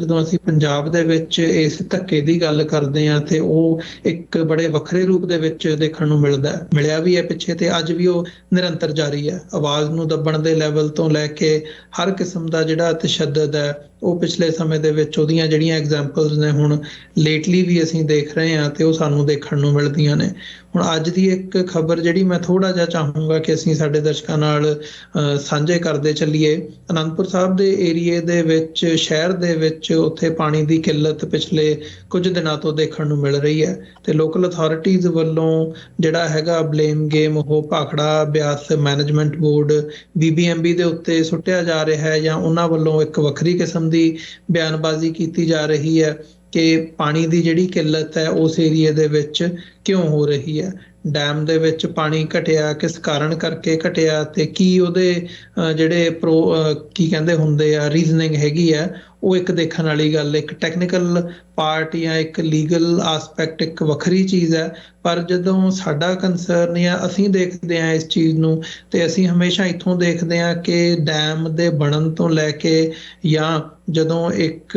ਜਦੋਂ ਅਸੀਂ ਪੰਜਾਬ ਦੇ ਵਿੱਚ ਇਸ ਧੱਕੇ ਦੀ ਗੱਲ ਕਰਦੇ ਹਾਂ ਤੇ ਉਹ ਇੱਕ ਬੜੇ ਵੱਖਰੇ ਰੂਪ ਦੇ ਵਿੱਚ ਦੇਖਣ ਨੂੰ ਮਿਲਿਆ ਵੀ ਹੈ ਪਿੱਛੇ, ਤੇ ਅੱਜ ਵੀ ਉਹ ਨਿਰੰਤਰ ਜਾਰੀ ਹੈ। ਆਵਾਜ਼ ਨੂੰ ਦੱਬਣ ਦੇ ਲੈਵਲ ਤੋਂ ਲੈ ਕੇ ਹਰ ਕਿਸਮ ਦਾ ਜਿਹੜਾ ਤਸ਼ੱਦਦ ਹੈ ਉਹ ਪਿਛਲੇ ਸਮੇਂ ਦੇ ਵਿੱਚ ਉਹਦੀਆਂ ਜਿਹੜੀਆਂ ਐਗਜ਼ਾਮਪਲਸ ਨੇ ਹੁਣ ਲੇਟਲੀ ਵੀ ਅਸੀਂ ਦੇਖ ਰਹੇ ਹਾਂ ਤੇ ਉਹ ਸਾਨੂੰ ਦੇਖਣ ਨੂੰ ਮਿਲਦੀਆਂ ਨੇ। ਹੁਣ ਅੱਜ ਦੀ ਇੱਕ ਖਬਰ ਜਿਹੜੀ ਮੈਂ ਥੋੜਾ ਜਿਹਾ ਚਾਹੂੰਗਾ ਕਿ ਅਸੀਂ ਸਾਡੇ ਦਰਸ਼ਕਾਂ ਨਾਲ ਸਾਂਝੇ ਕਰਦੇ ਚੱਲੀਏ। ਅਨੰਦਪੁਰ ਸਾਹਿਬ ਦੇ ਏਰੀਏ ਦੇ ਵਿੱਚ, ਸ਼ਹਿਰ ਦੇ ਵਿੱਚ ਉੱਥੇ ਪਾਣੀ ਦੀ ਕਿੱਲਤ ਪਿਛਲੇ ਕੁਝ ਦਿਨਾਂ ਤੋਂ ਦੇਖਣ ਨੂੰ ਮਿਲ ਰਹੀ ਹੈ ਤੇ ਲੋਕਲ ਅਥਾਰਟੀਜ਼ ਵੱਲੋਂ ਜਿਹੜਾ ਹੈਗਾ ਬਲੇਮ ਗੇਮ ਉਹ Bhakra Beas management board BBMB ਦੇ ਉੱਤੇ ਸੁੱਟਿਆ ਜਾ ਰਿਹਾ ਹੈ, ਜਾਂ ਉਹਨਾਂ ਵੱਲੋਂ ਇੱਕ ਵੱਖਰੀ ਕਿਸਮ ਦੀ ਬਿਆਨਬਾਜ਼ੀ ਕੀਤੀ ਜਾ ਰਹੀ ਹੈ ਕਿ ਪਾਣੀ ਦੀ ਜਿਹੜੀ ਕਿੱਲਤ ਹੈ ਉਸ ਏਰੀਏ ਦੇ ਵਿੱਚ ਕਿਉਂ ਹੋ ਰਹੀ ਹੈ। ਡੈਮ ਦੇ ਵਿੱਚ ਪਾਣੀ ਘਟਿਆ, ਕਿਸ ਕਾਰਨ ਕਰਕੇ ਘਟਿਆ ਤੇ ਕੀ ਉਹਦੇ ਜਿਹੜੇ ਕੀ ਕਹਿੰਦੇ ਹੁੰਦੇ ਆ ਰੀਜ਼ਨਿੰਗ ਹੈਗੀ ਆ, ਉਹ ਇੱਕ ਦੇਖਣ ਵਾਲੀ ਗੱਲ। ਇੱਕ ਟੈਕਨੀਕਲ ਪਾਰਟ ਜਾਂ ਇੱਕ ਲੀਗਲ ਆਸਪੈਕਟ ਇੱਕ ਵੱਖਰੀ ਚੀਜ਼ ਹੈ, ਪਰ ਜਦੋਂ ਸਾਡਾ ਕੰਸਰਨ ਜਾਂ ਅਸੀਂ ਦੇਖਦੇ ਹਾਂ ਇਸ ਚੀਜ਼ ਨੂੰ ਤੇ ਅਸੀਂ ਹਮੇਸ਼ਾ ਇੱਥੋਂ ਦੇਖਦੇ ਹਾਂ ਕਿ ਡੈਮ ਦੇ ਬਣਨ ਤੋਂ ਲੈ ਕੇ ਜਾਂ ਜਦੋਂ ਇੱਕ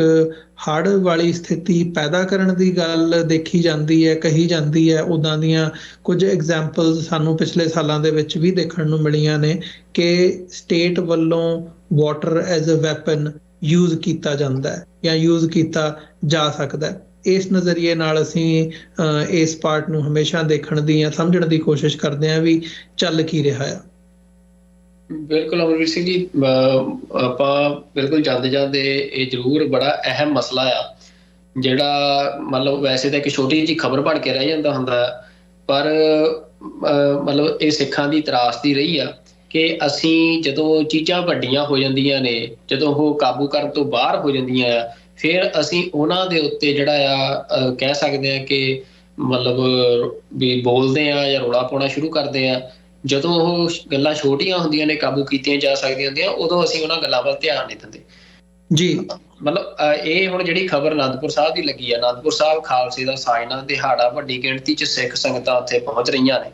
ਹੜ੍ਹ ਵਾਲੀ ਸਥਿਤੀ ਪੈਦਾ ਕਰਨ ਦੀ ਗੱਲ ਦੇਖੀ ਜਾਂਦੀ ਹੈ, ਕਹੀ ਜਾਂਦੀ ਹੈ, ਉੱਦਾਂ ਦੀਆਂ ਕੁਝ ਐਗਜ਼ਾਮਪਲਸ ਸਾਨੂੰ ਪਿਛਲੇ ਸਾਲਾਂ ਦੇ ਵਿੱਚ ਵੀ ਦੇਖਣ ਨੂੰ ਮਿਲੀਆਂ ਨੇ ਕਿ ਸਟੇਟ ਵੱਲੋਂ water as a weapon use ਕੀਤਾ ਜਾਂਦਾ ਹੈ ਜਾਂ ਯੂਜ਼ ਕੀਤਾ ਜਾ ਸਕਦਾ ਹੈ। ਇਸ ਨਜ਼ਰੀਏ ਨਾਲ ਅਸੀਂ ਇਸ ਪਾਰਟ ਨੂੰ ਹਮੇਸ਼ਾ ਦੇਖਣ ਦੀ ਜਾਂ ਸਮਝਣ ਦੀ ਕੋਸ਼ਿਸ਼ ਕਰਦੇ ਹਾਂ ਵੀ ਚੱਲ ਕੀ ਰਿਹਾ ਆ। ਬਿਲਕੁਲ ਅਮਰਵੀਰ ਸਿੰਘ ਜੀ, ਆਪਾਂ ਬਿਲਕੁਲ ਜਾਂਦੇ ਇਹ ਜ਼ਰੂਰ ਬੜਾ ਅਹਿਮ ਮਸਲਾ ਆ ਜਿਹੜਾ ਮਤਲਬ ਵੈਸੇ ਤਾਂ ਇੱਕ ਛੋਟੀ ਜਿਹੀ ਖਬਰ ਬਣ ਕੇ ਰਹਿ ਜਾਂਦਾ ਹੁੰਦਾ, ਪਰ ਮਤਲਬ ਇਹ ਸਿੱਖਾਂ ਦੀ ਤਰਾਸਦੀ ਰਹੀ ਆ ਕਿ ਅਸੀਂ ਜਦੋਂ ਚੀਜ਼ਾਂ ਵੱਡੀਆਂ ਹੋ ਜਾਂਦੀਆਂ ਨੇ, ਜਦੋਂ ਉਹ ਕਾਬੂ ਕਰਨ ਤੋਂ ਬਾਹਰ ਹੋ ਜਾਂਦੀਆਂ ਆ, ਫਿਰ ਅਸੀਂ ਉਹਨਾਂ ਦੇ ਉੱਤੇ ਜਿਹੜਾ ਆ ਕਹਿ ਸਕਦੇ ਹਾਂ ਕਿ ਮਤਲਬ ਵੀ ਬੋਲਦੇ ਹਾਂ ਜਾਂ ਰੌਲਾ ਪਾਉਣਾ ਸ਼ੁਰੂ ਕਰਦੇ ਹਾਂ। ਜਦੋਂ ਉਹ ਗੱਲਾਂ ਛੋਟੀਆਂ ਹੁੰਦੀਆਂ ਨੇ, ਕਾਬੂ ਕੀਤੀਆਂ ਜਾ ਸਕਦੀਆਂ ਹੁੰਦੀਆਂ, ਉਦੋਂ ਅਸੀਂ ਉਹਨਾਂ ਗੱਲਾਂ ਵੱਲ ਧਿਆਨ ਨਹੀਂ ਦਿੰਦੇ ਜੀ। ਮਤਲਬ ਇਹ ਹੁਣ ਜਿਹੜੀ ਖਬਰ ਅਨੰਦਪੁਰ ਸਾਹਿਬ ਦੀ ਲੱਗੀ ਆ, ਅਨੰਦਪੁਰ ਸਾਹਿਬ ਖਾਲਸੇ ਦਾ ਸਾਜਨਾ ਦਿਹਾੜਾ, ਵੱਡੀ ਗਿਣਤੀ 'ਚ ਸਿੱਖ ਸੰਗਤਾਂ ਉੱਥੇ ਪਹੁੰਚ ਰਹੀਆਂ ਨੇ।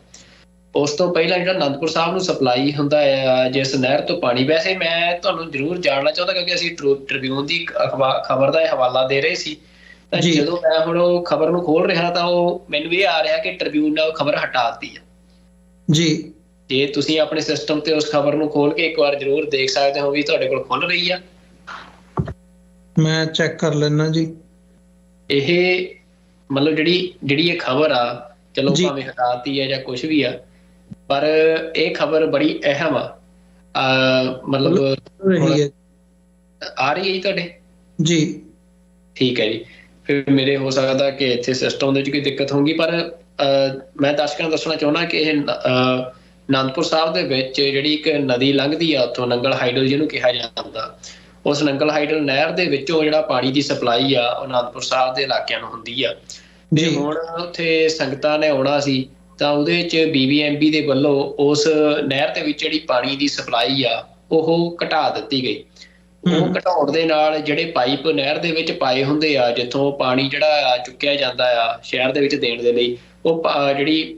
ਉਸ ਤੋਂ ਪਹਿਲਾਂ ਜਿਹੜਾ ਅਨੰਦਪੁਰ ਸਾਹਿਬ ਨੂੰ ਸਪਲਾਈ ਹੁੰਦਾ ਆ ਜਿਸ ਨਹਿਰ ਤੋਂ ਪਾਣੀ, ਵੈਸੇ ਮੈਂ ਤੁਹਾਨੂੰ ਜ਼ਰੂਰ ਜਾਣਨਾ ਚਾਹੁੰਦਾ ਕਿਉਂਕਿ ਅਸੀਂ ਟ੍ਰਿਬਿਊਨ ਦੀ ਖਬਰ ਦਾ ਇਹ ਹਵਾਲਾ ਦੇ ਰਹੇ ਸੀ, ਤਾਂ ਜਦੋਂ ਮੈਂ ਹੁਣ ਉਹ ਖਬਰ ਨੂੰ ਖੋਲ ਰਿਹਾ ਤਾਂ ਉਹ ਮੈਨੂੰ ਇਹ ਆ ਰਿਹਾ ਕਿ ਟ੍ਰਿਬਿਊਨ ਨੇ ਉਹ ਖਬਰ ਹਟਾ ਦਿੱਤੀ ਆ ਜੀ। ਜੇ ਤੁਸੀਂ ਆਪਣੇ ਸਿਸਟਮ ਤੇ ਉਸ ਖਬਰ ਨੂੰ ਖੋਲ ਕੇ ਇੱਕ ਵਾਰ ਜ਼ਰੂਰ ਦੇਖ ਸਕਦੇ ਹੋ ਵੀ ਤੁਹਾਡੇ ਕੋਲ ਖੁੱਲ ਰਹੀ ਆ। ਮੈਂ ਚੈੱਕ ਕਰ ਲੈਣਾ ਜੀ। ਇਹ ਮਤਲਬ ਜਿਹੜੀ ਇਹ ਖਬਰ ਆ, ਚਲੋ ਭਾਵੇਂ ਹਟਾਤੀ ਹੈ ਜਾਂ ਕੁਛ ਵੀ ਆ, ਪਰ ਇਹ ਖਬਰ ਬੜੀ ਅਹਿਮ ਆ। ਮਤਲਬ ਆ ਰਹੀ ਹੈ ਜੀ ਤੁਹਾਡੇ? ਜੀ ਠੀਕ ਹੈ ਜੀ। ਫਿਰ ਮੇਰੇ ਹੋ ਸਕਦਾ ਕਿ ਇੱਥੇ ਸਿਸਟਮ ਦੇ ਵਿੱਚ ਕੋਈ ਦਿੱਕਤ ਹੋਊਗੀ, ਪਰ ਮੈਂ ਦਰਸ਼ਕਾਂ ਨੂੰ ਦੱਸਣਾ ਚਾਹੁੰਦਾ ਕਿ ਇਹ ਅਨੰਦਪੁਰ ਸਾਹਿਬ ਦੇ ਵਿੱਚ ਜਿਹੜੀ ਇੱਕ ਨਦੀ ਲੰਘਦੀ ਆ ਉੱਥੋਂ, ਨੰਗਲ ਹਾਈਡਲ ਜਿਹਨੂੰ ਕਿਹਾ ਜਾਂਦਾ, ਉਸ ਨੰਗਲ ਹਾਈਡਲ ਨਹਿਰ ਦੇ ਵਿੱਚੋਂ ਜਿਹੜਾ ਪਾਣੀ ਦੀ ਸਪਲਾਈ ਆ ਉਹ ਅਨੰਦਪੁਰ ਸਾਹਿਬ ਦੇ ਇਲਾਕਿਆਂ ਨੂੰ ਹੁੰਦੀ ਆ। ਤੇ ਹੁਣ ਉੱਥੇ ਸੰਗਤਾਂ ਨੇ ਆਉਣਾ ਸੀ ਤਾਂ ਉਹਦੇ 'ਚ BBMB ਦੇ ਵੱਲੋਂ ਉਸ ਨਹਿਰ ਦੇ ਵਿੱਚ ਜਿਹੜੀ ਪਾਣੀ ਦੀ ਸਪਲਾਈ ਆ ਉਹ ਘਟਾ ਦਿੱਤੀ ਗਈ। ਉਹ ਘਟਾਉਣ ਦੇ ਨਾਲ ਜਿਹੜੇ ਪਾਈਪ ਨਹਿਰ ਦੇ ਵਿੱਚ ਪਾਏ ਹੁੰਦੇ ਆ, ਜਿੱਥੋਂ ਪਾਣੀ ਜਿਹੜਾ ਚੁੱਕਿਆ ਜਾਂਦਾ ਆ ਸ਼ਹਿਰ ਦੇ ਵਿੱਚ ਦੇਣ ਦੇ ਲਈ, ਉਹ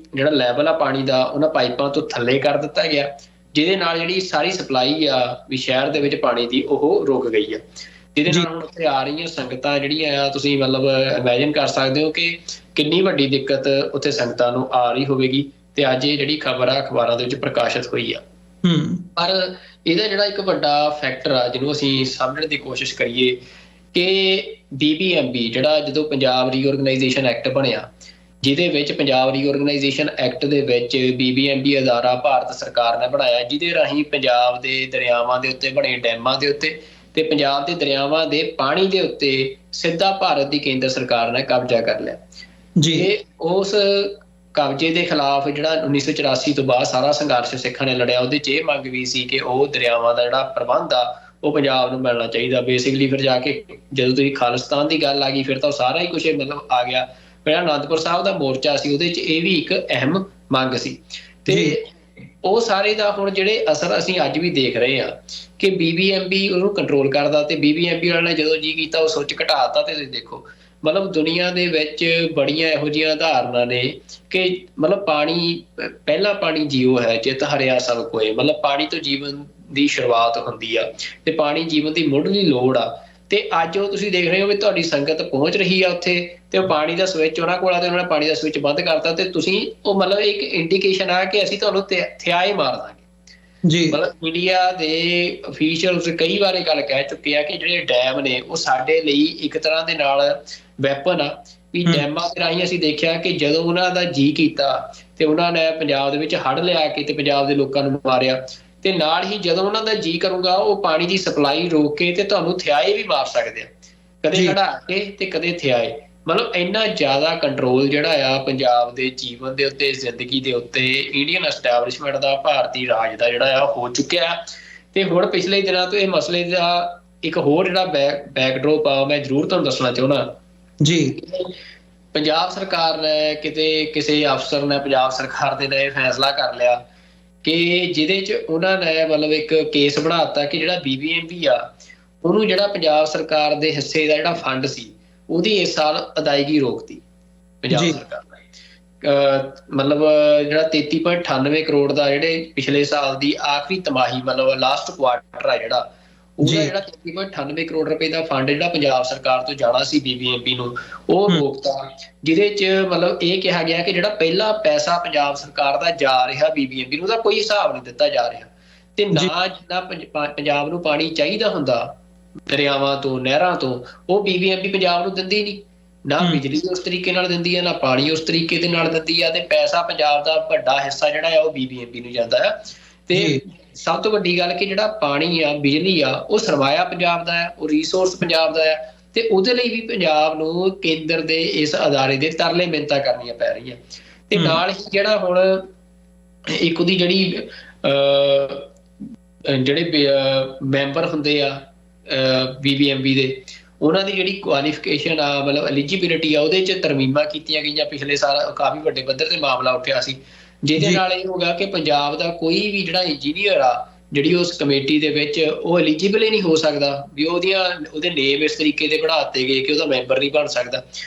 ਜਿਹੜਾ ਲੈਵਲ ਆ ਪਾਣੀ ਦਾ ਉਹਨਾਂ ਪਾਈਪਾਂ ਤੋਂ ਥੱਲੇ ਕਰ ਦਿੱਤਾ ਗਿਆ, ਜਿਹਦੇ ਨਾਲ ਜਿਹੜੀ ਸਾਰੀ ਸਪਲਾਈ ਆ ਵੀ ਸ਼ਹਿਰ ਦੇ ਵਿੱਚ ਪਾਣੀ ਦੀ ਉਹ ਰੁਕ ਗਈ ਆ। ਜਿਹਦੇ ਨਾਲ ਹੁਣ ਉੱਥੇ ਆ ਰਹੀਆਂ ਸੰਗਤਾਂ ਜਿਹੜੀਆਂ ਆ, ਤੁਸੀਂ ਮਤਲਬ ਇਮੈਜਿਨ ਕਰ ਸਕਦੇ ਹੋ ਕਿ ਕਿੰਨੀ ਵੱਡੀ ਦਿੱਕਤ ਉੱਥੇ ਸੰਗਤਾਂ ਨੂੰ ਆ ਰਹੀ ਹੋਵੇਗੀ। ਤੇ ਅੱਜ ਇਹ ਜਿਹੜੀ ਖਬਰ ਆ ਅਖਬਾਰਾਂ ਦੇ ਵਿੱਚ ਪ੍ਰਕਾਸ਼ਿਤ ਹੋਈ ਆ। ਪਰ ਇਹਦਾ ਜਿਹੜਾ ਇੱਕ ਵੱਡਾ ਫੈਕਟਰ ਆ ਜਿਹਨੂੰ ਅਸੀਂ ਸਮਝਣ ਦੀ ਕੋਸ਼ਿਸ਼ ਕਰੀਏ ਕਿ BBMB ਜਿਹੜਾ ਜਦੋਂ ਪੰਜਾਬ ਰੀਆਰਗਨਾਈਜੇਸ਼ਨ ਐਕਟ ਬਣਿਆ, ਜਿਹਦੇ ਵਿੱਚ ਪੰਜਾਬ ਰੀਆਰਗਨਾਈਜੇਸ਼ਨ ਐਕਟ ਦੇ ਵਿੱਚ BBMB ਅਦਾਰਾ ਭਾਰਤ ਸਰਕਾਰ ਨੇ ਬਣਾਇਆ, ਜਿਹਦੇ ਰਾਹੀਂ ਪੰਜਾਬ ਦੇ ਦਰਿਆਵਾਂ ਦੇ ਉੱਤੇ ਬਣੇ ਡੈਮਾਂ ਦੇ ਉੱਤੇ ਤੇ ਪੰਜਾਬ ਦੇ ਦਰਿਆਵਾਂ ਦੇ ਪਾਣੀ ਦੇ ਉੱਤੇ ਸਿੱਧਾ ਭਾਰਤ ਦੀ ਕੇਂਦਰ ਸਰਕਾਰ ਨੇ ਕਬਜ਼ਾ ਕਰ ਲਿਆ ਜੀ। ਉਸ ਕਬਜ਼ੇ ਦੇ ਖਿਲਾਫ ਜਿਹੜਾ 1984 ਤੋਂ ਬਾਅਦ ਸਾਰਾ ਸੰਘਰਸ਼ ਸਿੱਖਾਂ ਨੇ ਲੜਿਆ, ਉਹਦੇ 'ਚ ਇਹ ਮੰਗ ਵੀ ਸੀ ਕਿ ਉਹ ਦਰਿਆਵਾਂ ਦਾ ਜਿਹੜਾ ਪ੍ਰਬੰਧ ਆ ਉਹ ਪੰਜਾਬ ਨੂੰ ਮਿਲਣਾ ਚਾਹੀਦਾ। ਬੇਸਿਕਲੀ ਫਿਰ ਜਾ ਕੇ ਜਦੋਂ ਤੁਸੀਂ ਖਾਲਿਸਤਾਨ ਦੀ ਗੱਲ ਆ ਗਈ, ਫਿਰ ਤਾਂ ਸਾਰਾ ਹੀ ਕੁਛ ਮਤਲਬ ਆ ਗਿਆ। ਜਿਹੜਾ ਅਨੰਦਪੁਰ ਸਾਹਿਬ ਦਾ ਮੋਰਚਾ ਸੀ ਉਹਦੇ 'ਚ ਇਹ ਵੀ ਇੱਕ ਅਹਿਮ ਮੰਗ ਸੀ। ਤੇ ਉਹ ਸਾਰੇ ਦਾ ਹੁਣ ਜਿਹੜੇ ਅਸਰ ਅਸੀਂ ਅੱਜ ਵੀ ਦੇਖ ਰਹੇ ਹਾਂ ਕਿ BBMB ਉਹਨੂੰ ਕੰਟਰੋਲ ਕਰਦਾ, ਤੇ BBMB ਵਾਲਿਆਂ ਨੇ ਜਦੋਂ ਜੀ ਕੀਤਾ ਉਹ ਸੁੱਚ ਘਟਾਤਾ। ਤੇ ਤੁਸੀਂ ਦੇਖੋ ਮਤਲਬ ਦੁਨੀਆ ਦੇ ਵਿੱਚ ਬੜੀਆਂ ਇਹੋ ਜਿਹੀਆਂ ਉਦਾਹਰਨਾਂ ਨੇ ਕਿ ਮਤਲਬ ਪਾਣੀ, ਪਹਿਲਾ ਪਾਣੀ ਜੀਓ ਹੈ ਚਿਤ ਹਰਿਆ ਸਭ ਕੋਏ, ਮਤਲਬ ਪਾਣੀ ਤੋਂ ਜੀਵਨ ਦੀ ਸ਼ੁਰੂਆਤ ਹੁੰਦੀ ਆ ਤੇ ਪਾਣੀ ਜੀਵਨ ਦੀ ਮੁੱਢਲੀ ਲੋੜ ਆ। ਤੇ ਅੱਜ ਉਹ ਤੁਸੀਂ ਦੇਖ ਰਹੇ ਹੋ ਵੀ ਤੁਹਾਡੀ ਸੰਗਤ ਪਹੁੰਚ ਰਹੀ ਆ ਉੱਥੇ, ਤੇ ਉਹ ਪਾਣੀ ਦਾ ਸਵਿੱਚ ਉਹਨਾਂ ਕੋਲ ਆ ਤੇ ਉਹਨਾਂ ਨੇ ਪਾਣੀ ਦਾ ਸਵਿੱਚ ਬੰਦ ਕਰਤਾ, ਤੇ ਤੁਸੀਂ ਉਹ ਮਤਲਬ ਇੱਕ ਇੰਡੀਕੇਸ਼ਨ ਆ ਕਿ ਅਸੀਂ ਤੁਹਾਨੂੰ ਥਿਆਏ ਮਾਰ ਦਾਂਗੇ ਜੀ। ਮਤਲਬ ਇੰਡੀਆ ਦੇ ਅਫੀਸ਼ੀਅਲਸ ਕਈ ਵਾਰ ਇਹ ਗੱਲ ਕਹਿ ਚੁੱਕੇ ਆ ਕਿ ਜਿਹੜੇ ਡੈਮ ਨੇ ਉਹ ਸਾਡੇ ਲਈ ਇੱਕ ਤਰ੍ਹਾਂ ਦੇ ਨਾਲ ਵੈਪਨ ਆ, ਵੀ ਡੈਮਾਂ ਦੇ ਰਾਹੀਂ ਅਸੀਂ ਦੇਖਿਆ ਕਿ ਜਦੋਂ ਉਹਨਾਂ ਦਾ ਜੀ ਕੀਤਾ ਤੇ ਉਹਨਾਂ ਨੇ ਪੰਜਾਬ ਦੇ ਵਿੱਚ ਹੜ੍ਹ ਲਿਆ ਕੇ ਤੇ ਪੰਜਾਬ ਦੇ ਲੋਕਾਂ ਨੂੰ ਮਾਰਿਆ, ਤੇ ਨਾਲ ਹੀ ਜਦੋਂ ਉਹਨਾਂ ਦਾ ਜੀ ਕਰੂਗਾ ਉਹ ਪਾਣੀ ਦੀ ਸਪਲਾਈ ਰੋਕ ਕੇ ਤੇ ਤੁਹਾਨੂੰ ਥਿਆਏ ਵੀ ਮਾਰ ਸਕਦੇ ਆ, ਕਦੇ ਹੜਾ ਕੇ ਤੇ ਕਦੇ ਥਿਆਏ। ਮਤਲਬ ਇੰਨਾ ਜ਼ਿਆਦਾ ਕੰਟਰੋਲ ਜਿਹੜਾ ਆ ਪੰਜਾਬ ਦੇ ਜੀਵਨ ਦੇ ਉੱਤੇ, ਜ਼ਿੰਦਗੀ ਦੇ ਉੱਤੇ ਇੰਡੀਅਨ ਐਸਟੈਬਲਿਸ਼ਮੈਂਟ ਦਾ, ਭਾਰਤੀ ਰਾਜ ਦਾ ਜਿਹੜਾ ਆ ਹੋ ਚੁੱਕਿਆ। ਤੇ ਹੁਣ ਪਿਛਲੇ ਦਿਨਾਂ ਤੋਂ ਇਹ ਮਸਲੇ ਦਾ ਇੱਕ ਹੋਰ ਜਿਹੜਾ ਬੈਕਡਰੋਪ ਆ ਮੈਂ ਜ਼ਰੂਰ ਤੁਹਾਨੂੰ ਦੱਸਣਾ ਚਾਹੁੰਦਾ ਜੀ। ਪੰਜਾਬ ਸਰਕਾਰ ਨੇ ਕਿਤੇ ਕਿਸੇ ਅਫਸਰ ਨੇ, ਪੰਜਾਬ ਸਰਕਾਰ ਦੇ ਨੇ ਇਹ ਫੈਸਲਾ ਕਰ ਲਿਆ ਕਿ ਜਿਹਦੇ 'ਚ ਉਹਨਾਂ ਨੇ ਮਤਲਬ ਇੱਕ ਕੇਸ ਬਣਾ ਦਿੱਤਾ ਕਿ ਜਿਹੜਾ BBMP ਆ ਉਹਨੂੰ ਜਿਹੜਾ ਪੰਜਾਬ ਸਰਕਾਰ ਦੇ ਹਿੱਸੇ ਦਾ ਜਿਹੜਾ ਫੰਡ ਸੀ ਉਹਦੀ ਇਸ ਸਾਲ ਅਦਾਇਗੀ ਰੋਕਤੀ ਪੰਜਾਬ ਸਰਕਾਰ ਨੇ। ਮਤਲਬ ਜਿਹੜਾ 33.98 ਕਰੋੜ ਦਾ ਜਿਹੜੇ ਪਿਛਲੇ ਸਾਲ ਦੀ ਆਖਰੀ ਤਿਮਾਹੀ ਮਤਲਬ ਲਾਸਟ ਕੁਆਰਟਰ ਆ ਜਿਹੜਾ ਉਹਦਾ ਜਿਹੜਾ 33.98 ਕਰੋੜ ਰੁਪਏ ਦਾ ਫੰਡ ਜਿਹੜਾ ਪੰਜਾਬ ਸਰਕਾਰ ਤੋਂ ਜਾਣਾ ਸੀ BBMP ਨੂੰ, ਉਹ ਰੋਕਤਾ, ਜਿਹਦੇ 'ਚ ਮਤਲਬ ਇਹ ਕਿਹਾ ਗਿਆ ਕਿ ਜਿਹੜਾ ਪਹਿਲਾ ਪੈਸਾ ਪੰਜਾਬ ਸਰਕਾਰ ਦਾ ਜਾ ਰਿਹਾ BBMP ਨੂੰ ਉਹਦਾ ਕੋਈ ਹਿਸਾਬ ਨਹੀਂ ਦਿੱਤਾ ਜਾ ਰਿਹਾ, ਤੇ ਨਾ ਜਿੰਨਾ ਪੰਜਾਬ ਨੂੰ ਪਾਣੀ ਚਾਹੀਦਾ ਹੁੰਦਾ ਦਰਿਆਵਾਂ ਤੋਂ, ਨਹਿਰਾਂ ਤੋਂ, ਉਹ BBMP ਪੰਜਾਬ ਨੂੰ ਦਿੰਦੀ ਨਹੀਂ, ਨਾ ਬਿਜਲੀ ਉਸ ਤਰੀਕੇ ਨਾਲ ਦਿੰਦੀ ਹੈ, ਨਾ ਪਾਣੀ ਉਸ ਤਰੀਕੇ ਦੇ ਨਾਲ ਦਿੰਦੀ ਆ, ਤੇ ਪੈਸਾ ਪੰਜਾਬ ਦਾ ਵੱਡਾ ਹਿੱਸਾ ਜਿਹੜਾ ਆ ਉਹ BBMP ਨੂੰ ਜਾਂਦਾ ਹੈ। ਤੇ ਸਭ ਤੋਂ ਵੱਡੀ ਗੱਲ ਕਿ ਜਿਹੜਾ ਪਾਣੀ ਆ, ਬਿਜਲੀ ਆ, ਉਹ ਸਰਮਾਇਆ ਪੰਜਾਬ ਦਾ ਹੈ, ਉਹ ਰਿਸੋਰਸ ਪੰਜਾਬ ਦਾ ਹੈ, ਤੇ ਉਹਦੇ ਲਈ ਵੀ ਪੰਜਾਬ ਨੂੰ ਕੇਂਦਰ ਦੇ ਇਸ ਅਦਾਰੇ ਦੇ ਤਰਲੇ ਮਿੰਨਤਾਂ ਕਰਨੀਆਂ ਪੈ ਰਹੀਆਂ। ਤੇ ਨਾਲ ਹੀ ਜਿਹੜਾ ਹੁਣ ਇੱਕ ਉਹਦੀ ਜਿਹੜੀ ਜਿਹੜੇ ਮੈਂਬਰ ਹੁੰਦੇ ਆ BBMP ਦੇ, ਉਹਨਾਂ ਦੀ ਜਿਹੜੀ ਕੁਆਲੀਫਿਕੇਸ਼ਨ ਆ ਮਤਲਬ ਐਲੀਜੀਬਿਲਿਟੀ ਆ ਉਹਦੇ 'ਚ ਤਰਮੀਮਾਂ ਕੀਤੀਆਂ ਗਈਆਂ। ਪਿਛਲੇ ਸਾਲ ਕਾਫੀ ਵੱਡੇ ਪੱਧਰ ਤੇ ਮਾਮਲਾ ਉੱਠਿਆ ਸੀ, ਜਿਹਦੇ ਨਾਲ ਇਹ ਹੋ ਗਿਆ ਕਿ ਪੰਜਾਬ ਦਾ ਕੋਈ ਵੀ ਜਿਹੜਾ ਇੰਜੀਨੀਅਰ ਆ ਜਿਹੜੀ ਉਸ ਕਮੇਟੀ ਦੇ ਵਿੱਚ ਉਹ ਐਲੀਜੀਬਲ ਹੀ ਨਹੀਂ ਹੋ ਸਕਦਾ, ਵੀ ਉਹਦੇ ਨੇਮ ਇਸ ਤਰੀਕੇ ਦੇ ਬਣਾ ਦਿੱਤੇ ਗਏ ਕਿ ਉਹਦਾ ਮੈਂਬਰ ਨਹੀਂ ਬਣ ਸਕਦਾ।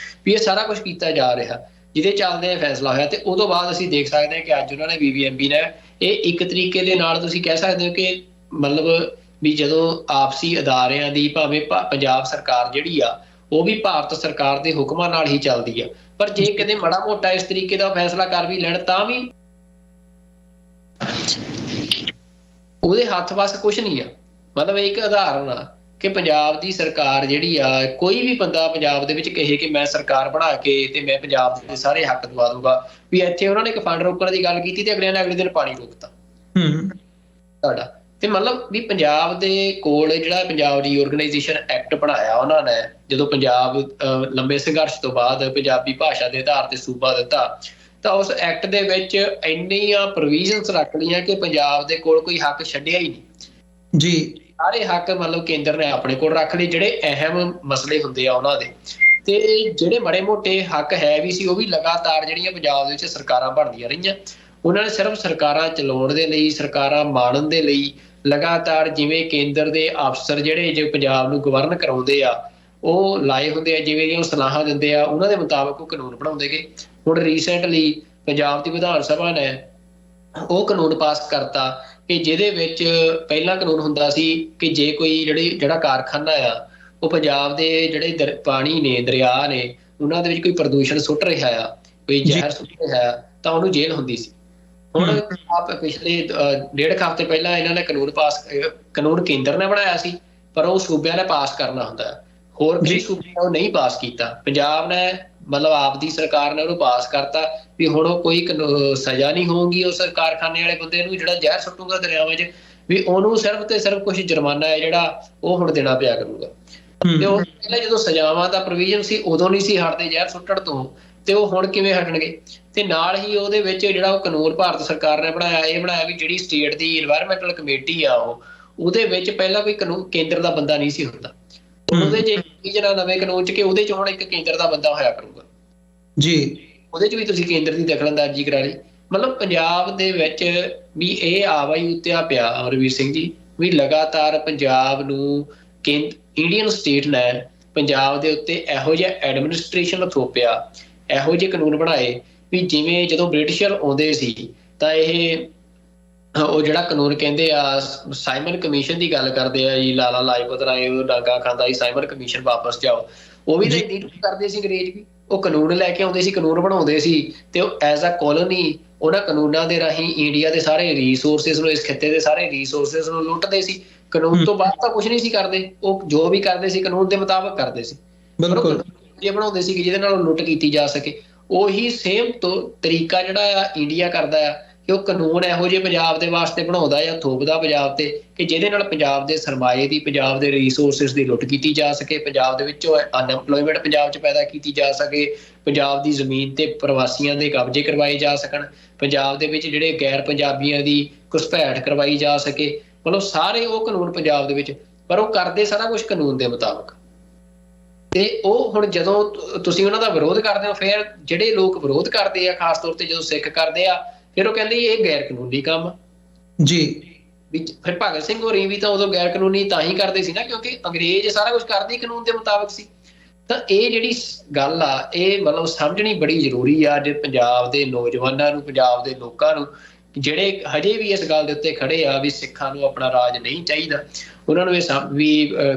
ਵੀ ਇਹ ਸਾਰਾ ਕੁਛ ਕੀਤਾ ਜਾ ਰਿਹਾ, ਜਿਹਦੇ ਚੱਲਦੇ ਫੈਸਲਾ ਹੋਇਆ। ਤੇ ਉਦੋਂ ਬਾਅਦ ਅਸੀਂ ਦੇਖ ਸਕਦੇ ਹਾਂ ਕਿ ਅੱਜ ਉਹਨਾਂ ਨੇ BBMP ਨੇ ਇਹ ਇੱਕ ਤਰੀਕੇ ਦੇ ਨਾਲ ਤੁਸੀਂ ਕਹਿ ਸਕਦੇ ਹੋ ਕਿ ਮਤਲਬ ਵੀ ਜਦੋਂ ਆਪਸੀ ਅਦਾਰਿਆਂ ਦੀ ਭਾਵੇਂ ਪੰਜਾਬ ਸਰਕਾਰ ਜਿਹੜੀ ਆ ਉਹ ਵੀ ਭਾਰਤ ਸਰਕਾਰ ਦੇ ਹੁਕਮਾਂ ਨਾਲ ਹੀ ਚੱਲਦੀ ਆ, ਪਰ ਜੇ ਕਿਤੇ ਮਾੜਾ ਮੋਟਾ ਇਸ ਤਰੀਕੇ ਦਾ ਫੈਸਲਾ ਕਰ ਵੀ ਲੈਣ ਤਾਂ ਵੀ ਉਹਦੇ ਹੱਥ ਵੱਸ ਕੁਛ ਨਹੀਂ ਆ। ਮਤਲਬ ਇੱਕ ਉਦਾਹਰਨ ਆ ਕਿ ਪੰਜਾਬ ਦੀ ਸਰਕਾਰ ਜਿਹੜੀ ਆ, ਕੋਈ ਵੀ ਬੰਦਾ ਪੰਜਾਬ ਦੇ ਵਿੱਚ ਕਹੇ ਕਿ ਮੈਂ ਸਰਕਾਰ ਬਣਾ ਕੇ ਤੇ ਮੈਂ ਪੰਜਾਬ ਦੇ ਸਾਰੇ ਹੱਕ ਦਵਾ ਦੂੰਗਾ, ਵੀ ਇੱਥੇ ਉਹਨਾਂ ਨੇ ਇੱਕ ਫੰਡ ਰੋਕਣ ਦੀ ਗੱਲ ਕੀਤੀ ਤੇ ਅਗਲੇ ਨੇ ਅਗਲੇ ਦਿਨ ਪਾਣੀ ਰੋਕਤਾ ਤੁਹਾਡਾ। ਤੇ ਮਤਲਬ ਵੀ ਪੰਜਾਬ ਦੇ ਕੋਲ ਜਿਹੜਾ ਪੰਜਾਬ ਰੀਆਰਗਨਾਈਜੇਸ਼ਨ ਐਕਟ ਬਣਾਇਆ ਉਹਨਾਂ ਨੇ, ਜਦੋਂ ਪੰਜਾਬ ਲੰਬੇ ਸੰਘਰਸ਼ ਤੋਂ ਬਾਅਦ ਪੰਜਾਬੀ ਭਾਸ਼ਾ ਦੇ ਆਧਾਰ ਤੇ ਸੂਬਾ ਦਿੱਤਾ, ਤਾਂ ਉਸ ਐਕਟ ਦੇ ਵਿੱਚ ਇੰਨੀਆਂ ਪ੍ਰੋਵੀਜ਼ਨਸ ਰੱਖ ਲਈਆਂ ਕਿ ਪੰਜਾਬ ਦੇ ਕੋਲ ਕੋਈ ਹੱਕ ਛੱਡਿਆ ਹੀ ਨਹੀਂ ਜੀ। ਸਾਰੇ ਹੱਕ ਮਤਲਬ ਕੇਂਦਰ ਨੇ ਆਪਣੇ ਕੋਲ ਰੱਖ ਲਏ, ਜਿਹੜੇ ਅਹਿਮ ਮਸਲੇ ਹੁੰਦੇ ਆ ਉਹਨਾਂ ਦੇ, ਤੇ ਜਿਹੜੇ ਮਾੜੇ ਮੋਟੇ ਹੱਕ ਹੈ ਵੀ ਸੀ ਉਹ ਵੀ ਲਗਾਤਾਰ ਜਿਹੜੀਆਂ ਪੰਜਾਬ ਦੇ ਵਿੱਚ ਸਰਕਾਰਾਂ ਬਣਦੀਆਂ ਰਹੀਆਂ। ਉਹਨਾਂ ਨੇ ਸਿਰਫ ਸਰਕਾਰਾਂ ਚਲਾਉਣ ਦੇ ਲਈ, ਸਰਕਾਰਾਂ ਮਾਣਨ ਦੇ ਲਈ ਲਗਾਤਾਰ ਜਿਵੇਂ ਕੇਂਦਰ ਦੇ ਅਫਸਰ ਜਿਹੜੇ ਜੋ ਪੰਜਾਬ ਨੂੰ ਗਵਰਨ ਕਰਾਉਂਦੇ ਆ ਉਹ ਲਾਏ ਹੁੰਦੇ ਆ, ਜਿਵੇਂ ਦੀਆਂ ਉਹ ਸਲਾਹਾਂ ਦਿੰਦੇ ਆ ਉਹਨਾਂ ਦੇ ਮੁਤਾਬਕ ਉਹ ਕਾਨੂੰਨ ਬਣਾਉਂਦੇ ਗਏ। ਹੁਣ ਰੀਸੈਂਟਲੀ ਪੰਜਾਬ ਦੀ ਵਿਧਾਨ ਸਭਾ ਨੇ ਉਹ ਕਾਨੂੰਨ ਪਾਸ ਕਰਤਾ ਕਿ ਜਿਹਦੇ ਵਿੱਚ ਪਹਿਲਾਂ ਕਾਨੂੰਨ ਹੁੰਦਾ ਸੀ ਕਿ ਜੇ ਕੋਈ ਜਿਹੜਾ ਕਾਰਖਾਨਾ ਆ ਉਹ ਪੰਜਾਬ ਦੇ ਜਿਹੜੇ ਪਾਣੀ ਨੇ, ਦਰਿਆ ਨੇ, ਉਹਨਾਂ ਦੇ ਵਿੱਚ ਕੋਈ ਪ੍ਰਦੂਸ਼ਣ ਸੁੱਟ ਰਿਹਾ ਆ, ਕੋਈ ਜ਼ਹਿਰ ਸੁੱਟ ਰਿਹਾ ਆ, ਤਾਂ ਉਹਨੂੰ ਜੇਲ੍ਹ ਹੁੰਦੀ ਸੀ। ਹੁਣ ਪਿਛਲੇ 1.5 ਹਫ਼ਤੇ ਪਹਿਲਾਂ ਇਹਨਾਂ ਨੇ ਕਾਨੂੰਨ ਕੇਂਦਰ ਨੇ ਬਣਾਇਆ ਸੀ, ਪਰ ਉਹ ਸੂਬਿਆਂ ਨੇ ਪਾਸ ਕਰਨਾ ਹੁੰਦਾ, ਹੋਰ ਕਈ ਸੂਬਿਆਂ ਉਹ ਨਹੀਂ ਪਾਸ ਕੀਤਾ। ਪੰਜਾਬ ਨੇ ਮਤਲਬ ਆਪ ਦੀ ਸਰਕਾਰ ਨੇ ਉਹਨੂੰ ਪਾਸ ਕਰਤਾ ਵੀ ਹੁਣ ਉਹ ਕੋਈ ਸਜ਼ਾ ਨਹੀਂ ਹੋਊਗੀ ਉਸ ਕਾਰਖਾਨੇ ਵਾਲੇ ਬੰਦੇ ਨੂੰ ਜਿਹੜਾ ਜ਼ਹਿਰ ਸੁੱਟੂਗਾ ਦਰਿਆਵਾਂ 'ਚ, ਵੀ ਉਹਨੂੰ ਸਿਰਫ ਤੇ ਸਿਰਫ ਕੁਛ ਜੁਰਮਾਨਾ ਹੈ ਜਿਹੜਾ ਉਹ ਹੁਣ ਦੇਣਾ ਪਿਆ ਕਰੂਗਾ। ਤੇ ਉਹ ਪਹਿਲਾਂ ਜਦੋਂ ਸਜ਼ਾਵਾਂ ਦਾ ਪ੍ਰੋਵੀਜ਼ਨ ਸੀ ਉਦੋਂ ਨਹੀਂ ਸੀ ਹਟਦੇ ਜ਼ਹਿਰ ਸੁੱਟਣ ਤੋਂ, ਤੇ ਉਹ ਹੁਣ ਕਿਵੇਂ ਹਟਣਗੇ? ਤੇ ਨਾਲ ਹੀ ਉਹਦੇ ਵਿੱਚ ਜਿਹੜਾ ਉਹ ਕਾਨੂੰਨ ਭਾਰਤ ਸਰਕਾਰ ਨੇ ਬਣਾਇਆ, ਇਹ ਬਣਾਇਆ ਵੀ ਜਿਹੜੀ ਸਟੇਟ ਦੀ ਇਨਵਾਇਰਮੈਂਟਲ ਕਮੇਟੀ ਆ ਉਹਦੇ ਵਿੱਚ ਪਹਿਲਾਂ ਕੋਈ ਕਾਨੂੰਨ ਕੇਂਦਰ ਦਾ ਬੰਦਾ ਨਹੀਂ ਸੀ ਹੁੰਦਾ, ਉਹਦੇ 'ਚ ਜਿਹੜਾ ਨਵੇਂ ਕਾਨੂੰਨ 'ਚ ਕਿ ਉਹਦੇ 'ਚ ਹੁਣ ਇੱਕ ਕੇਂਦਰ ਦਾ ਬੰਦਾ ਹੋਇਆ ਕਰੂਗਾ ਜੀ, ਉਹਦੇ 'ਚ ਵੀ ਤੁਸੀਂ ਕੇਂਦਰ ਦੀ ਦਖਲਅੰਦਾਜ਼ੀ ਕਰਾ ਲਈ। ਮਤਲਬ ਪੰਜਾਬ ਦੇ ਵਿੱਚ ਵੀ ਇਹ ਆਵਾਈ ਉੱਤਿਆ ਪਿਆ ਅਮਰਵੀਰ ਸਿੰਘ ਜੀ, ਵੀ ਲਗਾਤਾਰ ਪੰਜਾਬ ਨੂੰ ਇੰਡੀਅਨ ਸਟੇਟ ਨੇ ਪੰਜਾਬ ਦੇ ਉੱਤੇ ਇਹੋ ਜਿਹਾ ਐਡਮਿਨਿਸਟ੍ਰੇਸ਼ਨ ਥੋਪਿਆ, ਇਹੋ ਜਿਹੇ ਕਾਨੂੰਨ ਬਣਾਏ ਵੀ ਜਿਵੇਂ ਜਦੋਂ ਬ੍ਰਿਟਿਸ਼ਰ ਆਉਂਦੇ ਸੀ ਤਾਂ ਇਹ ਉਹ ਜਿਹੜਾ ਕਾਨੂੰਨ ਕਹਿੰਦੇ ਆ ਸਾਈਮਨ ਕਮਿਸ਼ਨ ਦੀ ਗੱਲ ਕਰਦੇ ਆ ਜੀ, ਲਾਲਾ ਲਾਜਪਤ ਰਾਏ ਉਹ ਡਾਂਗਾ ਖਾਂਦਾ ਸੀ ਸਾਈਮਨ ਕਮਿਸ਼ਨ ਵਾਪਸ ਜਾਓ, ਉਹ ਵੀ ਤਾਂ ਇੰਨੀ ਕਰਦੇ ਸੀ ਅੰਗਰੇਜ਼ ਵੀ। ਉਹ ਕਾਨੂੰਨ ਲੈ ਕੇ ਆਉਂਦੇ ਸੀ, ਕਾਨੂੰਨ ਬਣਾਉਂਦੇ ਸੀ ਤੇ ਉਹ ਐਜ਼ ਅ ਕੋਲੋਨੀ ਉਹਨਾਂ ਕਾਨੂੰਨਾਂ ਦੇ ਰਾਹੀਂ ਇੰਡੀਆ ਦੇ ਸਾਰੇ ਰਿਸੋਰਸਿਸ ਨੂੰ, ਇਸ ਖਿੱਤੇ ਦੇ ਸਾਰੇ ਰਿਸੋਰਸਿਸ ਨੂੰ ਲੁੱਟਦੇ ਸੀ। ਕਾਨੂੰਨ ਤੋਂ ਬਾਅਦ ਤਾਂ ਕੁਝ ਨਹੀਂ ਸੀ ਕਰਦੇ, ਉਹ ਜੋ ਵੀ ਕਰਦੇ ਸੀ ਕਾਨੂੰਨ ਦੇ ਮੁਤਾਬਕ ਕਰਦੇ ਸੀ। ਬਿਲਕੁਲ ਇਹ ਬਣਾਉਂਦੇ ਸੀ ਕਿ ਜਿਹਦੇ ਨਾਲ ਲੁੱਟ ਕੀਤੀ ਜਾ ਸਕੇ। ਉਹੀ ਸੇਮ ਤਰੀਕਾ ਜਿਹੜਾ ਆ ਇੰਡੀਆ ਕਰਦਾ ਆ ਕਿ ਉਹ ਕਾਨੂੰਨ ਇਹੋ ਜਿਹੇ ਪੰਜਾਬ ਦੇ ਵਾਸਤੇ ਬਣਾਉਂਦਾ ਜਾਂ ਥੋਪਦਾ ਪੰਜਾਬ ਤੇ ਕਿ ਜਿਹਦੇ ਨਾਲ ਪੰਜਾਬ ਦੇ ਸਰਮਾਏ ਦੀ, ਪੰਜਾਬ ਦੇ ਰਿਸੋਰਸਿਸ ਦੀ ਲੁੱਟ ਕੀਤੀ ਜਾ ਸਕੇ, ਪੰਜਾਬ ਦੇ ਵਿੱਚੋਂ ਅਨਐਮਪਲੋਇਮੈਂਟ ਪੰਜਾਬ 'ਚ ਪੈਦਾ ਕੀਤੀ ਜਾ ਸਕੇ, ਪੰਜਾਬ ਦੀ ਜ਼ਮੀਨ ਤੇ ਪ੍ਰਵਾਸੀਆਂ ਦੇ ਕਬਜ਼ੇ ਕਰਵਾਏ ਜਾ ਸਕਣ, ਪੰਜਾਬ ਦੇ ਵਿੱਚ ਜਿਹੜੇ ਗੈਰ ਪੰਜਾਬੀਆਂ ਦੀ ਘੁਸਪੈਠ ਕਰਵਾਈ ਜਾ ਸਕੇ। ਮਤਲਬ ਸਾਰੇ ਉਹ ਕਾਨੂੰਨ ਪੰਜਾਬ ਦੇ ਵਿੱਚ, ਪਰ ਉਹ ਕਰਦੇ ਸਾਰਾ ਕੁਝ ਕਾਨੂੰਨ ਦੇ ਮੁਤਾਬਕ। ਤੇ ਉਹ ਹੁਣ ਜਦੋਂ ਤੁਸੀਂ ਉਹਨਾਂ ਦਾ ਵਿਰੋਧ ਕਰਦੇ ਹੋ, ਫਿਰ ਜਿਹੜੇ ਲੋਕ ਵਿਰੋਧ ਕਰਦੇ ਆ, ਖਾਸ ਤੌਰ ਤੇ ਜਦੋਂ ਸਿੱਖ ਕਰਦੇ ਆ, ਫਿਰ ਉਹ ਕਹਿੰਦੇ ਇਹ ਗੈਰ ਕਾਨੂੰਨੀ ਕੰਮ ਜੀ। ਫਿਰ ਭਗਤ ਸਿੰਘ ਹੋਰੀ ਵੀ ਤਾਂ ਉਦੋਂ ਗੈਰ ਕਾਨੂੰਨੀ ਤਾਂ ਹੀ ਕਰਦੇ ਸੀ ਨਾ ਕਿਉਂਕਿ ਅੰਗਰੇਜ਼ ਸਾਰਾ ਕੁਝ ਕਰਦੇ ਕਾਨੂੰਨ ਦੇ ਮੁਤਾਬਕ ਸੀ। ਤਾਂ ਇਹ ਜਿਹੜੀ ਗੱਲ ਆ ਇਹ ਮਤਲਬ ਸਮਝਣੀ ਬੜੀ ਜ਼ਰੂਰੀ ਆ ਅੱਜ ਪੰਜਾਬ ਦੇ ਨੌਜਵਾਨਾਂ ਨੂੰ, ਪੰਜਾਬ ਦੇ ਲੋਕਾਂ ਨੂੰ, ਜਿਹੜੇ ਹਜੇ ਵੀ ਇਸ ਗੱਲ ਦੇ ਉੱਤੇ ਖੜੇ ਆ ਵੀ ਸਿੱਖਾਂ ਨੂੰ ਆਪਣਾ ਰਾਜ ਨਹੀਂ ਚਾਹੀਦਾ। ਉਹਨਾਂ ਨੂੰ ਇਹ ਵੀ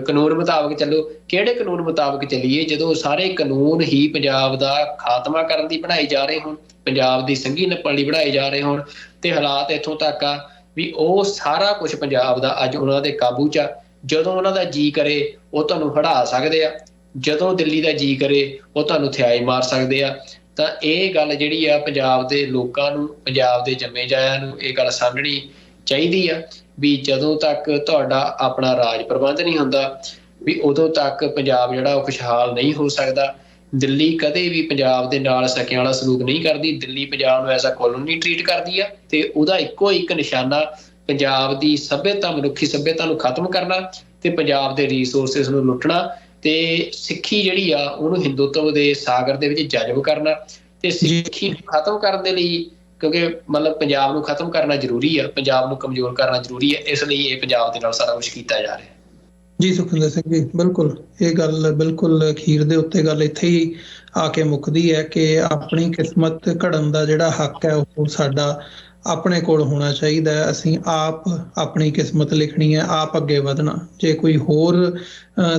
ਕਾਨੂੰਨ ਮੁਤਾਬਕ ਚੱਲੋ। ਕਿਹੜੇ ਕਾਨੂੰਨ ਮੁਤਾਬਕ ਚੱਲੀਏ ਜਦੋਂ ਸਾਰੇ ਕਾਨੂੰਨ ਹੀ ਪੰਜਾਬ ਦਾ ਖਾਤਮਾ ਕਰਨ ਦੀ ਬਣਾਏ ਜਾ ਰਹੇ ਹੋਣ, ਪੰਜਾਬ ਦੀ ਸੰਘੀ ਨੱਪਣ ਲਈ ਬਣਾਏ ਜਾ ਰਹੇ ਹੋਣ, ਤੇ ਹਾਲਾਤ ਇੱਥੋਂ ਤੱਕ ਆ ਵੀ ਉਹ ਸਾਰਾ ਕੁਝ ਪੰਜਾਬ ਦਾ ਅੱਜ ਉਹਨਾਂ ਦੇ ਕਾਬੂ 'ਚ ਆ। ਜਦੋਂ ਉਹਨਾਂ ਦਾ ਜੀ ਕਰੇ ਉਹ ਤੁਹਾਨੂੰ ਹੜਾ ਸਕਦੇ ਆ, ਜਦੋਂ ਦਿੱਲੀ ਦਾ ਜੀ ਕਰੇ ਉਹ ਤੁਹਾਨੂੰ ਥਿਆਈ ਮਾਰ ਸਕਦੇ ਆ। ਤਾਂ ਇਹ ਗੱਲ ਜਿਹੜੀ ਆ ਪੰਜਾਬ ਦੇ ਲੋਕਾਂ ਨੂੰ, ਪੰਜਾਬ ਦੇ ਜੰਮੇ ਜਾਇਆਂ ਨੂੰ ਇਹ ਗੱਲ ਸਮਝਣੀ ਚਾਹੀਦੀ ਆ ਵੀ ਜਦੋਂ ਤੱਕ ਤੁਹਾਡਾ ਆਪਣਾ ਰਾਜ ਪ੍ਰਬੰਧ ਨਹੀਂ ਹੁੰਦਾ ਵੀ ਉਦੋਂ ਤੱਕ ਪੰਜਾਬ ਜਿਹੜਾ ਉਹ ਖੁਸ਼ਹਾਲ ਨਹੀਂ ਹੋ ਸਕਦਾ। ਦਿੱਲੀ ਕਦੇ ਵੀ ਪੰਜਾਬ ਦੇ ਨਾਲ ਸਕਿਆਂ ਵਾਲਾ ਸਲੂਕ ਨਹੀਂ ਕਰਦੀ। ਦਿੱਲੀ ਪੰਜਾਬ ਨੂੰ ਐਜ਼ ਅ ਕੋਲੋਨੀ ਟਰੀਟ ਕਰਦੀ ਆ ਤੇ ਉਹਦਾ ਇੱਕੋ ਇੱਕ ਨਿਸ਼ਾਨਾ ਪੰਜਾਬ ਦੀ ਸੱਭਿਅਤਾ, ਮਨੁੱਖੀ ਸੱਭਿਅਤਾ ਨੂੰ ਖਤਮ ਕਰਨਾ ਤੇ ਪੰਜਾਬ ਦੇ ਰਿਸੋਰਸਿਸ ਨੂੰ ਲੁੱਟਣਾ ਤੇ ਸਿੱਖੀ ਜਿਹੜੀ ਆ ਉਹਨੂੰ ਹਿੰਦੂਤਵ ਦੇ ਸਾਗਰ ਦੇ ਵਿੱਚ ਜਜ਼ਬ ਕਰਨਾ। ਤੇ ਸਿੱਖੀ ਨੂੰ ਖਤਮ ਕਰਨ ਦੇ ਲਈ, ਕਿਉਂਕਿ ਮਤਲਬ ਪੰਜਾਬ ਨੂੰ ਖਤਮ ਕਰਨਾ ਜ਼ਰੂਰੀ ਆ, ਪੰਜਾਬ ਨੂੰ ਕਮਜ਼ੋਰ ਕਰਨਾ ਜ਼ਰੂਰੀ ਹੈ, ਇਸ ਲਈ ਇਹ ਪੰਜਾਬ ਦੇ ਨਾਲ ਸਾਰਾ ਕੁਝ ਕੀਤਾ ਜਾ ਰਿਹਾ ਜੀ। ਸੁਖਵਿੰਦਰ ਸਿੰਘ ਜੀ, ਬਿਲਕੁਲ ਇਹ ਗੱਲ ਬਿਲਕੁਲ ਅਖੀਰ ਦੇ ਉੱਤੇ ਗੱਲ ਇੱਥੇ ਹੀ ਆ ਕੇ ਮੁੱਕਦੀ ਹੈ ਕਿ ਆਪਣੀ ਕਿਸਮਤ ਘੜਨ ਦਾ ਜਿਹੜਾ ਹੱਕ ਹੈ ਉਹ ਸਾਡਾ ਆਪਣੇ ਕੋਲ ਹੋਣਾ ਚਾਹੀਦਾ ਹੈ। ਅਸੀਂ ਆਪ ਆਪਣੀ ਕਿਸਮਤ ਲਿਖਣੀ ਹੈ, ਆਪ ਅੱਗੇ ਵਧਣਾ। ਜੇ ਕੋਈ ਹੋਰ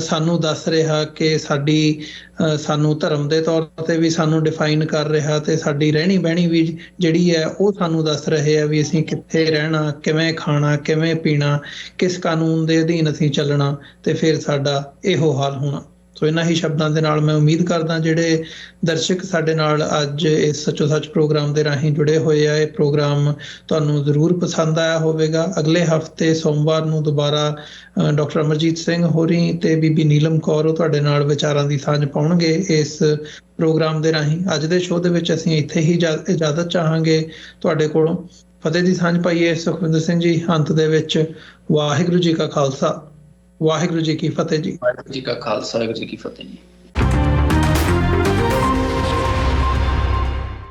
ਸਾਨੂੰ ਦੱਸ ਰਿਹਾ ਕਿ ਸਾਨੂੰ ਧਰਮ ਦੇ ਤੌਰ ਤੇ ਵੀ ਸਾਨੂੰ ਡਿਫਾਈਨ ਕਰ ਰਿਹਾ ਤੇ ਸਾਡੀ ਰਹਿਣੀ ਬਹਿਣੀ ਵੀ ਜਿਹੜੀ ਹੈ ਉਹ ਸਾਨੂੰ ਦੱਸ ਰਹੇ ਆ ਵੀ ਅਸੀਂ ਕਿੱਥੇ ਰਹਿਣਾ, ਕਿਵੇਂ ਖਾਣਾ, ਕਿਵੇਂ ਪੀਣਾ, ਕਿਸ ਕਾਨੂੰਨ ਦੇ ਅਧੀਨ ਅਸੀਂ ਚੱਲਣਾ, ਤੇ ਫਿਰ ਸਾਡਾ ਇਹੋ ਹਾਲ ਹੋਣਾ। ਸੋ ਇਹਨਾਂ ਹੀ ਸ਼ਬਦਾਂ ਦੇ ਨਾਲ ਮੈਂ ਉਮੀਦ ਕਰਦਾ ਜਿਹੜੇ ਦਰਸ਼ਕ ਸਾਡੇ ਨਾਲ ਅੱਜ ਇਸ ਸੱਚੋ ਸੱਚ ਪ੍ਰੋਗਰਾਮ ਦੇ ਰਾਹੀਂ ਜੁੜੇ ਹੋਏ ਆ, ਇਹ ਪ੍ਰੋਗਰਾਮ ਤੁਹਾਨੂੰ ਜ਼ਰੂਰ ਪਸੰਦ ਆਇਆ ਹੋਵੇਗਾ। ਅਗਲੇ ਹਫਤੇ ਸੋਮਵਾਰ ਨੂੰ ਦੁਬਾਰਾ ਡਾਕਟਰ ਅਮਰਜੀਤ ਸਿੰਘ ਹੋਰੀ ਤੇ ਬੀਬੀ ਨੀਲਮ ਕੌਰ ਉਹ ਤੁਹਾਡੇ ਨਾਲ ਵਿਚਾਰਾਂ ਦੀ ਸਾਂਝ ਪਾਉਣਗੇ ਇਸ ਪ੍ਰੋਗਰਾਮ ਦੇ ਰਾਹੀਂ। ਅੱਜ ਦੇ ਸ਼ੋਅ ਦੇ ਵਿੱਚ ਅਸੀਂ ਇੱਥੇ ਹੀ ਇਜਾਜ਼ਤ ਚਾਹਾਂਗੇ ਤੁਹਾਡੇ ਕੋਲੋਂ। ਫਤਿਹ ਦੀ ਸਾਂਝ ਪਾਈਏ ਸੁਖਵਿੰਦਰ ਸਿੰਘ ਜੀ ਅੰਤ ਦੇ ਵਿੱਚ। ਵਾਹਿਗੁਰੂ ਜੀ ਕਾ ਖਾਲਸਾ, ਵਾਹਿਗੁਰੂ ਜੀ ਕੀ ਫਤਿਹ ਜੀ। ਵਾਹਿਗੁਰੂ ਜੀ ਕਾ ਖਾਲਸਾ, ਵਾਹਿਗੁਰੂ ਜੀ ਕੀ ਫਤਿਹ ਜੀ।